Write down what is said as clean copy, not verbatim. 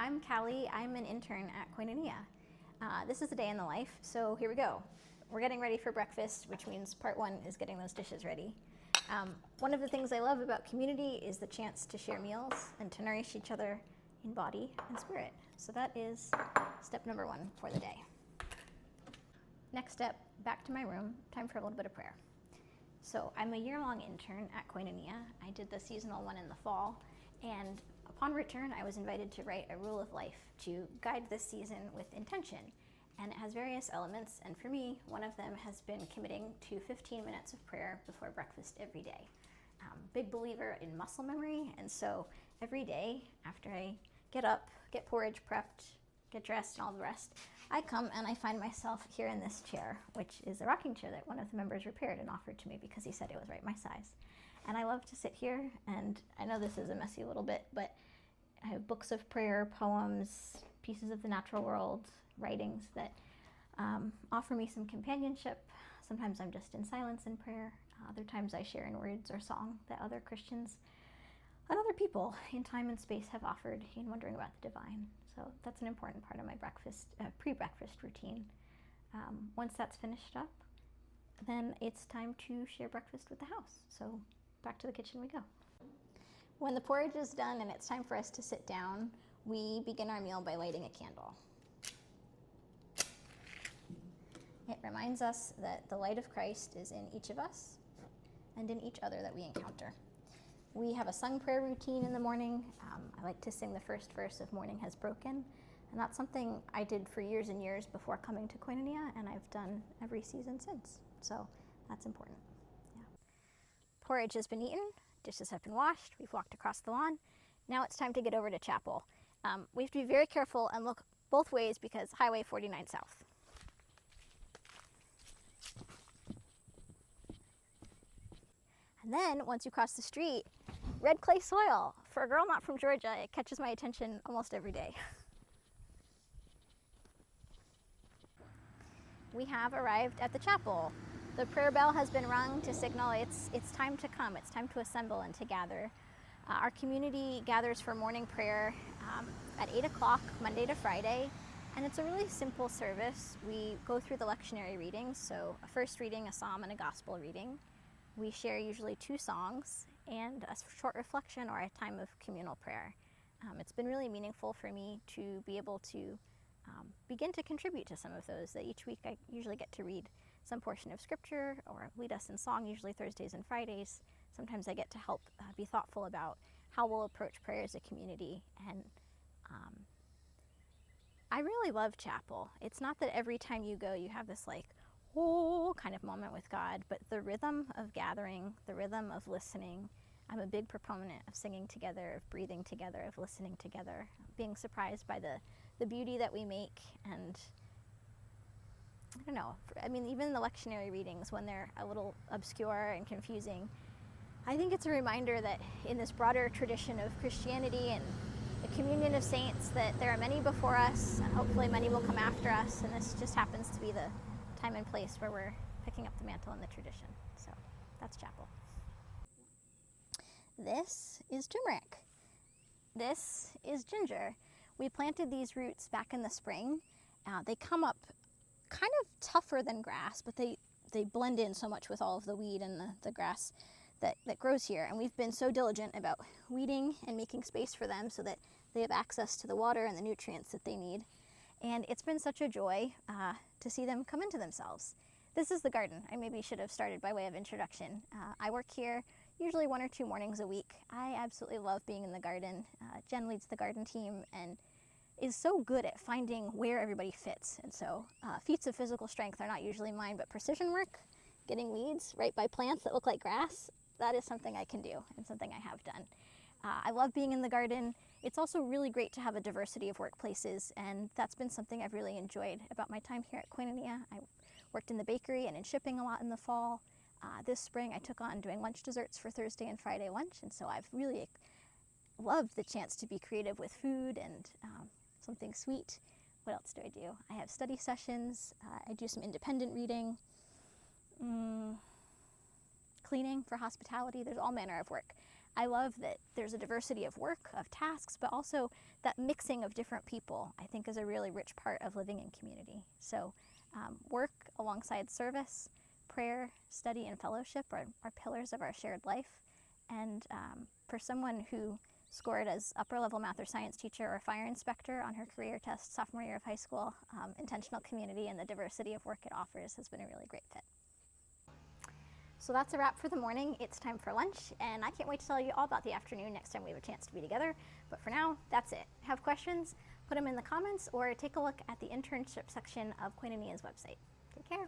I'm Caly. I'm an intern at Koinonia. This is a day in the life, so here we go. We're getting ready for breakfast, which means part one is getting those dishes ready. One of the things I love about community is the chance to share meals and to nourish each other in body and spirit. So that is step number one for the day. Next step, back to my room, time for a little bit of prayer. So I'm a year-long intern at Koinonia. I did the seasonal one in the fall, and upon return, I was invited to write a rule of life to guide this season with intention. And it has various elements, and for me, one of them has been committing to 15 minutes of prayer before breakfast every day. Big believer in muscle memory, and so every day after I get up, get porridge prepped, get dressed and all the rest, I come and I find myself here in this chair, which is a rocking chair that one of the members repaired and offered to me because he said it was right my size. And I love to sit here, and I know this is a messy little bit, but I have books of prayer, poems, pieces of the natural world, writings that offer me some companionship. Sometimes I'm just in silence in prayer. Other times I share in words or song that other Christians and other people in time and space have offered in wondering about the divine. So that's an important part of my pre-breakfast routine. Once that's finished up, then it's time to share breakfast with the house. So back to the kitchen we go. When the porridge is done and it's time for us to sit down, we begin our meal by lighting a candle. It reminds us that the light of Christ is in each of us and in each other that we encounter. We have a sung prayer routine in the morning. I like to sing the first verse of Morning Has Broken, and that's something I did for years and years before coming to Koinonia, and I've done every season since, so that's important. Yeah. Porridge has been eaten, dishes have been washed, we've walked across the lawn. Now it's time to get over to chapel. We have to be very careful and look both ways because Highway 49 South. And then, once you cross the street, red clay soil. For a girl not from Georgia, it catches my attention almost every day. We have arrived at the chapel. The prayer bell has been rung to signal it's time to come, it's time to assemble and to gather. Our community gathers for morning prayer at 8 o'clock, Monday to Friday, and it's a really simple service. We go through the lectionary readings, so a first reading, a psalm, and a gospel reading. We share usually 2 songs and a short reflection or a time of communal prayer. It's been really meaningful for me to be able to begin to contribute to some of those. That each week I usually get to read some portion of scripture or lead us in song, usually Thursdays and Fridays. Sometimes I get to help be thoughtful about how we'll approach prayer as a community. And I really love chapel. It's not that every time you go you have this like, oh, kind of moment with God, but the rhythm of gathering, the rhythm of listening. I'm a big proponent of singing together, of breathing together, of listening together, being surprised by the beauty that we make. And I don't know, I mean, even the lectionary readings, when they're a little obscure and confusing, I think it's a reminder that in this broader tradition of Christianity and the communion of saints, that there are many before us, and hopefully many will come after us, and this just happens to be the time and place where we're picking up the mantle in the tradition. So that's chapel. This is turmeric. This is ginger. We planted these roots back in the spring. They come up kind of tougher than grass, but they blend in so much with all of the weed and the grass that grows here. And we've been so diligent about weeding and making space for them so that they have access to the water and the nutrients that they need. And it's been such a joy to see them come into themselves. This is the garden. I maybe should have started by way of introduction. I work here usually 1 or 2 mornings a week. I absolutely love being in the garden. Jen leads the garden team and is so good at finding where everybody fits. And so feats of physical strength are not usually mine, but precision work, getting weeds right by plants that look like grass, that is something I can do and something I have done. I love being in the garden. It's also really great to have a diversity of workplaces, and that's been something I've really enjoyed about my time here at Koinonia. I worked in the bakery and in shipping a lot in the fall. This spring I took on doing lunch desserts for Thursday and Friday lunch, and so I've really loved the chance to be creative with food and something sweet. What else do? I have study sessions. I do some independent reading, cleaning for hospitality. There's all manner of work. I love that there's a diversity of work, of tasks, but also that mixing of different people, I think, is a really rich part of living in community. So work alongside service, prayer, study, and fellowship are pillars of our shared life. And for someone who scored as upper level math or science teacher or fire inspector on her career test sophomore year of high school, intentional community and the diversity of work it offers has been a really great fit. So that's a wrap for the morning. It's time for lunch, and I can't wait to tell you all about the afternoon next time we have a chance to be together. But for now, that's it. Have questions? Put them in the comments or take a look at the internship section of Koinonia's website. Take care.